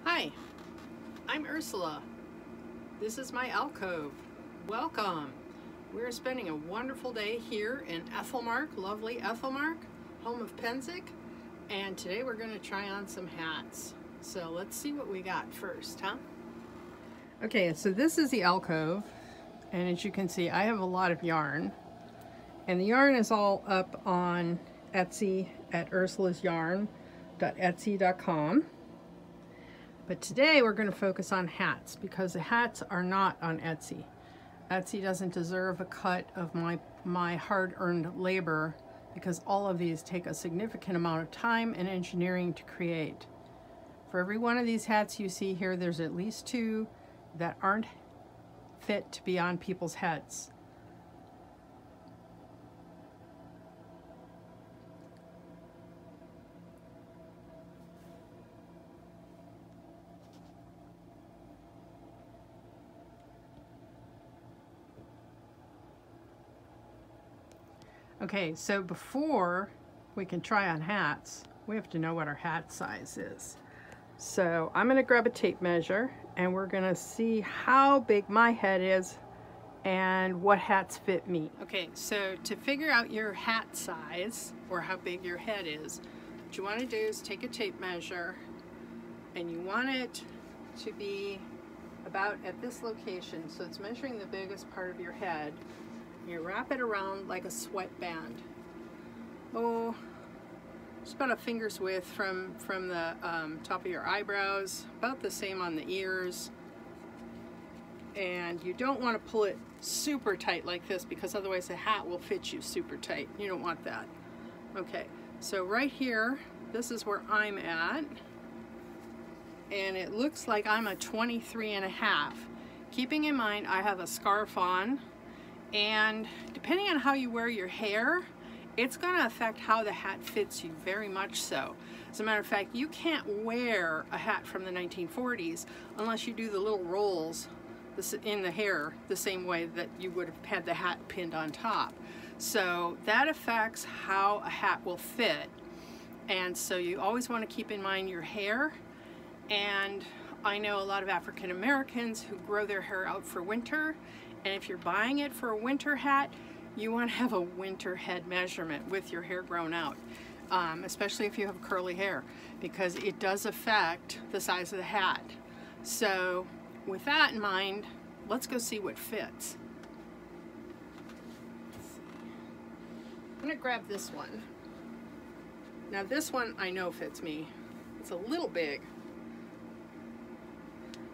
Hi, I'm Ursula. This is my alcove. Welcome. We're spending a wonderful day here in Ethelmark, lovely Ethelmark, home of Penzic, and today we're going to try on some hats. So let's see what we got first, huh? Okay, so this is the alcove, and as you can see, I have a lot of yarn, and the yarn is all up on Etsy at ursulasYarn.etsy.com. But today we're going to focus on hats because the hats are not on Etsy. Etsy doesn't deserve a cut of my hard-earned labor because all of these take a significant amount of time and engineering to create. For every one of these hats you see here, there's at least two that aren't fit to be on people's heads. Okay, so before we can try on hats, we have to know what our hat size is. So I'm going to grab a tape measure and we're going to see how big my head is and what hats fit me. Okay, so to figure out your hat size or how big your head is, what you want to do is take a tape measure and you want it to be about at this location. So it's measuring the biggest part of your head. You wrap it around like a sweatband. Oh, just about a finger's width from the top of your eyebrows, about the same on the ears. And you don't want to pull it super tight like this because otherwise the hat will fit you super tight. You don't want that. Okay, so right here, this is where I'm at. And it looks like I'm a 23.5. Keeping in mind I have a scarf on. And depending on how you wear your hair, it's going to affect how the hat fits you, very much so. As a matter of fact, you can't wear a hat from the 1940s unless you do the little rolls in the hair the same way that you would have had the hat pinned on top. So that affects how a hat will fit. And so you always want to keep in mind your hair. And I know a lot of African Americans who grow their hair out for winter. And if you're buying it for a winter hat, you want to have a winter head measurement with your hair grown out, especially if you have curly hair, because it does affect the size of the hat. So with that in mind, let's go see what fits. I'm going to grab this one. Now this one I know fits me. It's a little big.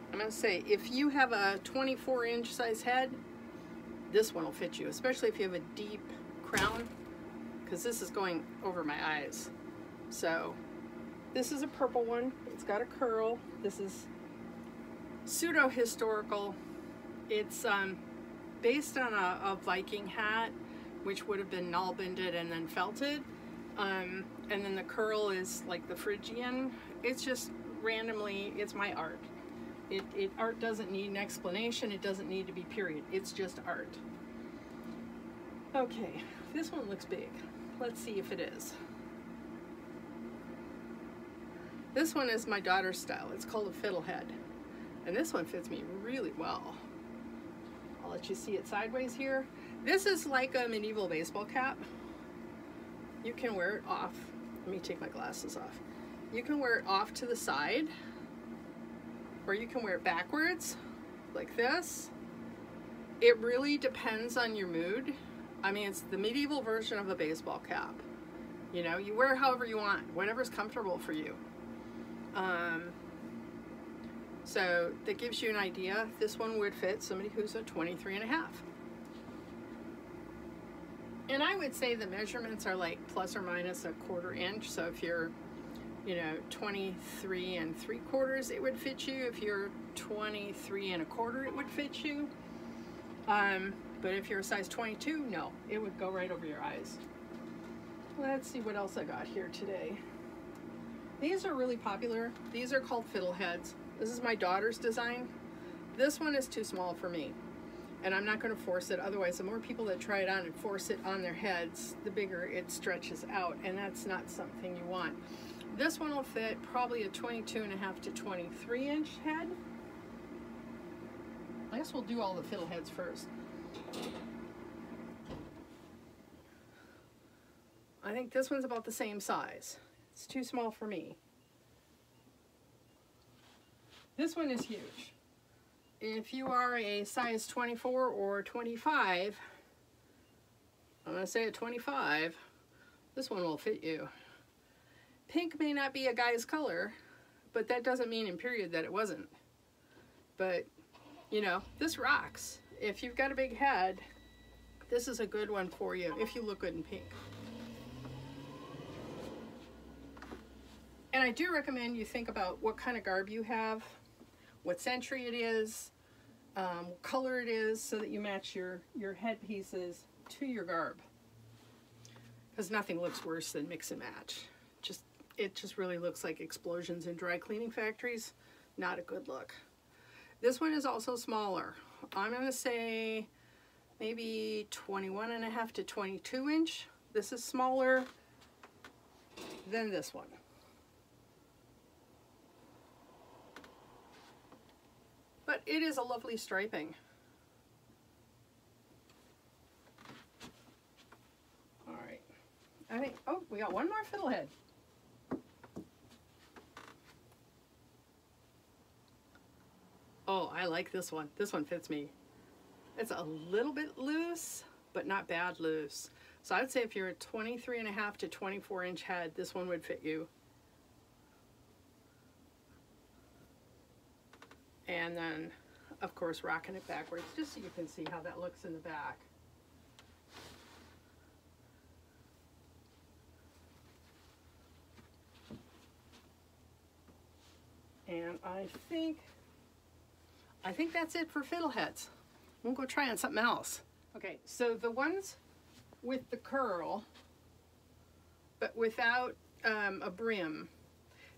I'm going to say, if you have a 24-inch size head, this one will fit you, especially if you have a deep crown, because this is going over my eyes. So this is a purple one. It's got a curl. This is pseudo-historical. It's based on a Viking hat, which would have been null-binded and then felted. And then the curl is like the Phrygian. It's just randomly, it's my art. Art doesn't need an explanation. It doesn't need to be period. It's just art. Okay, this one looks big. Let's see if it is. This one is my daughter's style. It's called a fiddlehead. And this one fits me really well. I'll let you see it sideways here. This is like a medieval baseball cap. You can wear it off. Let me take my glasses off. You can wear it off to the side. Or you can wear it backwards, like this. It really depends on your mood. I mean, it's the medieval version of a baseball cap. You know, you wear it however you want, whatever's comfortable for you. So that gives you an idea. This one would fit somebody who's a 23.5. And I would say the measurements are like plus or minus a 1/4 inch. So if you're 23 3/4, it would fit you. If you're 23 1/4, it would fit you. But if you're a size 22, no, it would go right over your eyes. Let's see what else I got here today. These are really popular. These are called Fiddleheads. This is my daughter's design. This one is too small for me, and I'm not going to force it. Otherwise, the more people that try it on and force it on their heads, the bigger it stretches out, and that's not something you want. This one will fit probably a 22.5 to 23 inch head. I guess we'll do all the Fiddleheads first. I think this one's about the same size. It's too small for me. This one is huge. If you are a size 24 or 25, I'm going to say a 25, this one will fit you. Pink may not be a guy's color, but that doesn't mean in period that it wasn't. But, you know, this rocks. If you've got a big head, this is a good one for you if you look good in pink. And I do recommend you think about what kind of garb you have, what century it is, what color it is, so that you match your head pieces to your garb. Because nothing looks worse than mix and match. It just really looks like explosions in dry cleaning factories. Not a good look. This one is also smaller. I'm going to say maybe 21.5 to 22 inch. This is smaller than this one. But it is a lovely striping. All right. I think, oh, we got one more Fiddlehead. Oh, I like this one. This one fits me. It's a little bit loose, but not bad loose. So I'd say if you're a 23.5 to 24 inch head, this one would fit you. And then, of course, rocking it backwards, just so you can see how that looks in the back. And I think that's it for Fiddleheads. We'll go try on something else. Okay, so the ones with the curl, but without a brim,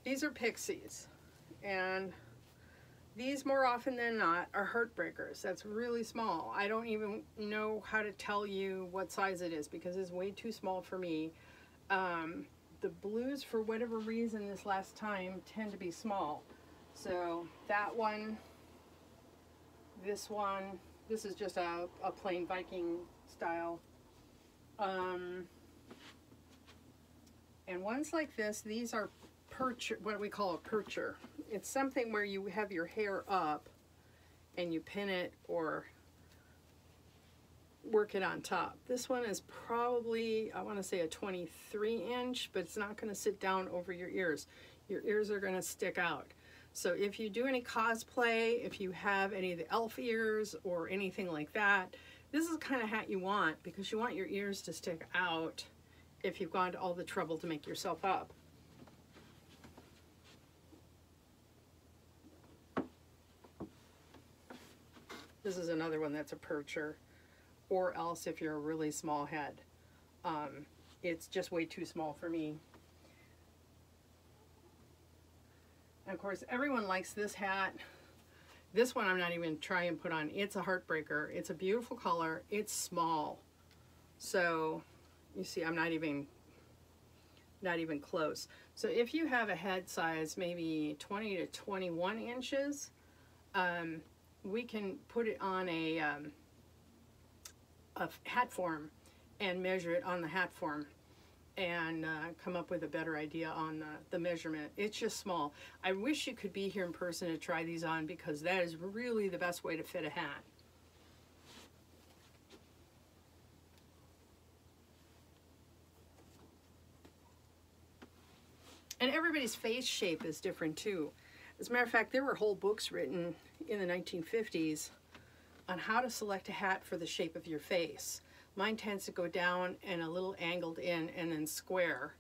these are Pixies. And these, more often than not, are Heartbreakers. That's really small. I don't even know how to tell you what size it is because it's way too small for me. The blues, for whatever reason this last time, tend to be small. So that one, this one, this is just a plain Viking style. And ones like this, these are Percher, what we call a Percher. It's something where you have your hair up and you pin it or work it on top. This one is probably, I want to say a 23 inch, but it's not going to sit down over your ears. Your ears are going to stick out. So if you do any cosplay, if you have any of the elf ears or anything like that, this is the kind of hat you want because you want your ears to stick out if you've gone to all the trouble to make yourself up. This is another one that's a Percher, or else if you're a really small head. It's just way too small for me. And of course, everyone likes this hat. This one I'm not even trying to put on. It's a Heartbreaker. It's a beautiful color. It's small. So you see, I'm not even close. So if you have a head size, maybe 20 to 21 inches, we can put it on a hat form and measure it on the hat form and come up with a better idea on the measurement. It's just small. I wish you could be here in person to try these on because that is really the best way to fit a hat. And everybody's face shape is different too. As a matter of fact, there were whole books written in the 1950s on how to select a hat for the shape of your face. Mine tends to go down and a little angled in and then square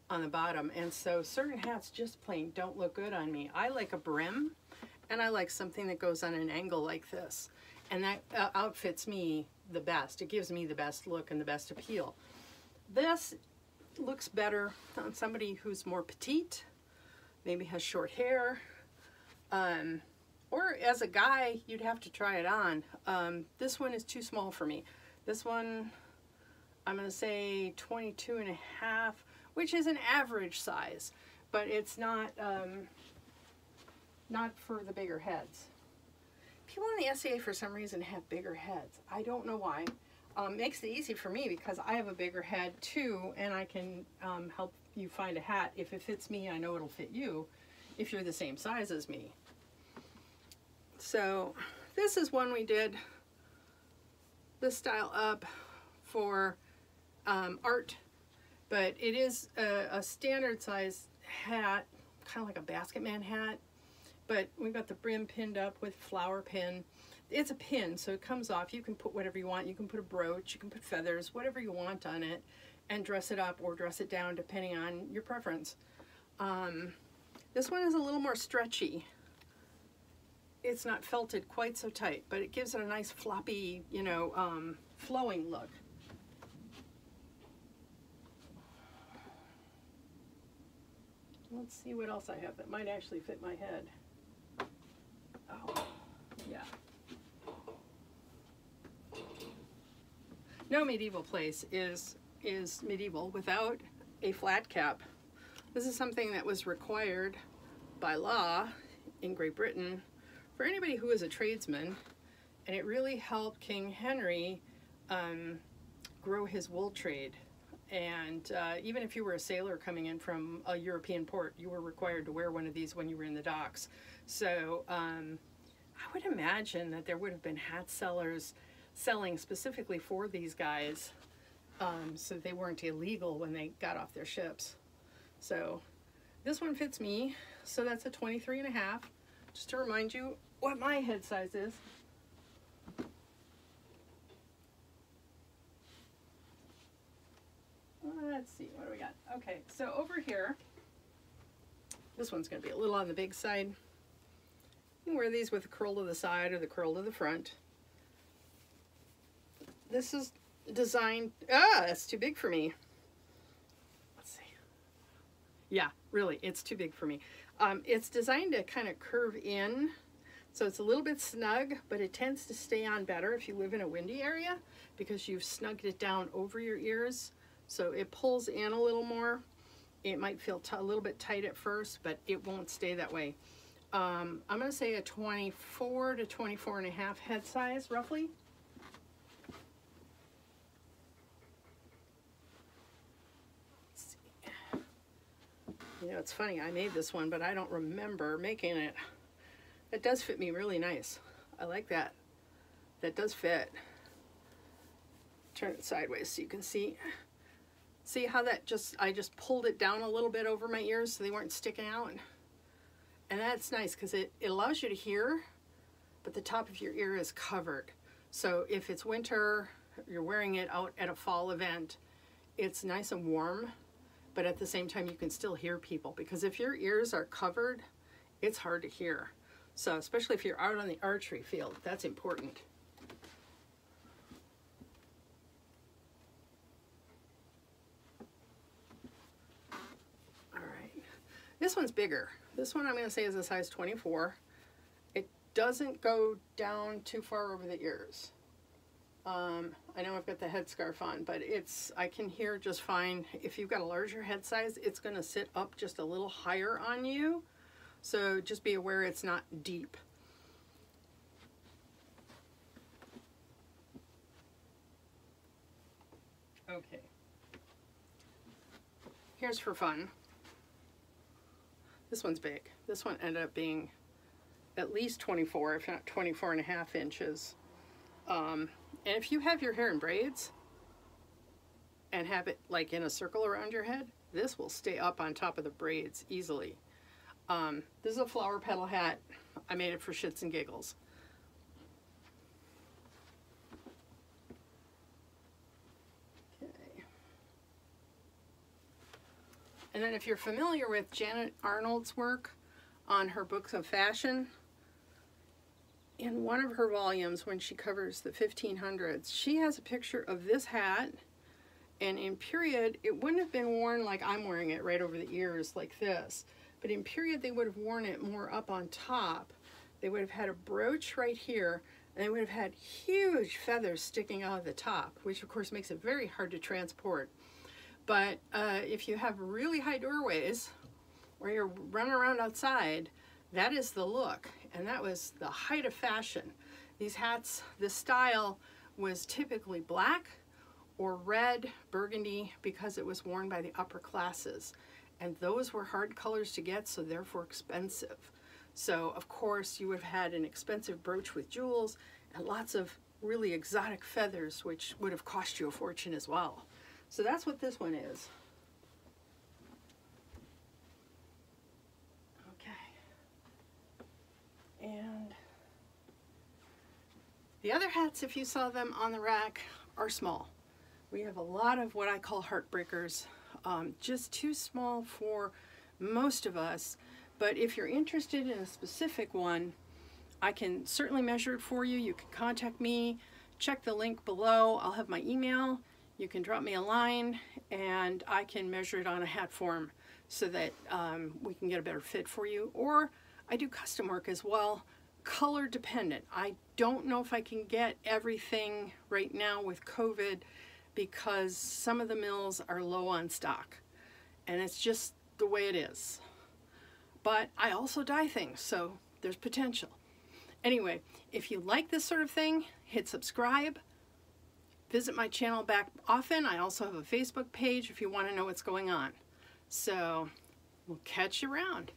on the bottom. And so certain hats just plain don't look good on me. I like a brim and I like something that goes on an angle like this. And that outfits me the best. It gives me the best look and the best appeal. This looks better on somebody who's more petite, maybe has short hair, or as a guy, you'd have to try it on. This one is too small for me. This one, I'm going to say 22.5, which is an average size. but it's not not for the bigger heads. People in the SCA for some reason have bigger heads. I don't know why. Makes it easy for me because I have a bigger head too, and I can help you find a hat. If it fits me, I know it'll fit you if you're the same size as me. So this is one we did this style up for art, but it is a standard size hat, kind of like a basket man hat, but we've got the brim pinned up with flower pin. It's a pin, so it comes off. You can put whatever you want. You can put a brooch, you can put feathers, whatever you want on it, and dress it up or dress it down depending on your preference. This one is a little more stretchy. It's not felted quite so tight, but it gives it a nice floppy, you know, flowing look. Let's see what else I have that might actually fit my head. Oh, yeah. No medieval place is medieval without a flat cap. This is something that was required by law in Great Britain for anybody who is a tradesman, and it really helped King Henry grow his wool trade. And even if you were a sailor coming in from a European port, you were required to wear one of these when you were in the docks. So I would imagine that there would have been hat sellers selling specifically for these guys, so they weren't illegal when they got off their ships. So this one fits me, so that's a 23.5. Just to remind you what my head size is. Let's see, what do we got? Okay, so over here, this one's going to be a little on the big side. You can wear these with the curl to the side or the curl to the front. This is designed, that's too big for me. Let's see. Yeah, really, it's too big for me. It's designed to kind of curve in, so it's a little bit snug, but it tends to stay on better if you live in a windy area because you've snugged it down over your ears. So it pulls in a little more. It might feel a little bit tight at first, but it won't stay that way. I'm going to say a 24 to 24.5 head size, roughly. Let's see. You know, it's funny, I made this one, but I don't remember making it. It does fit me really nice. I like that. That does fit. Turn it sideways so you can see. See how that I just pulled it down a little bit over my ears so they weren't sticking out. And that's nice because it allows you to hear, but the top of your ear is covered. So if it's winter, you're wearing it out at a fall event, it's nice and warm, but at the same time you can still hear people, because if your ears are covered, it's hard to hear. So especially if you're out on the archery field, that's important. This one's bigger. This one I'm going to say is a size 24. It doesn't go down too far over the ears. I know I've got the headscarf on, but I can hear just fine. If you've got a larger head size, it's going to sit up just a little higher on you. So just be aware it's not deep. Okay. Here's for fun. This one's big. This one ended up being at least 24, if not 24.5 inches. And if you have your hair in braids and have it like in a circle around your head, this will stay up on top of the braids easily. This is a flower petal hat. I made it for shits and giggles. And then if you're familiar with Janet Arnold's work on her books of fashion, in one of her volumes when she covers the 1500s, she has a picture of this hat, and in period, it wouldn't have been worn like I'm wearing it right over the ears like this, but in period they would have worn it more up on top. They would have had a brooch right here, and they would have had huge feathers sticking out of the top, which of course makes it very hard to transport. But if you have really high doorways, where you're running around outside, that is the look. And that was the height of fashion. These hats, the style was typically black or red, burgundy, because it was worn by the upper classes. And those were hard colors to get, so therefore expensive. So of course you would have had an expensive brooch with jewels and lots of really exotic feathers, which would have cost you a fortune as well. So that's what this one is. Okay. And the other hats, if you saw them on the rack, are small. We have a lot of what I call Heartbreakers, just too small for most of us. But if you're interested in a specific one, I can certainly measure it for you. You can contact me, check the link below. I'll have my email. You can drop me a line and I can measure it on a hat form so that we can get a better fit for you. Or I do custom work as well, color dependent. I don't know if I can get everything right now with COVID because some of the mills are low on stock and it's just the way it is. But I also dye things, so there's potential. Anyway, if you like this sort of thing, hit subscribe. Visit my channel back often. I also have a Facebook page if you want to know what's going on. So we'll catch you around.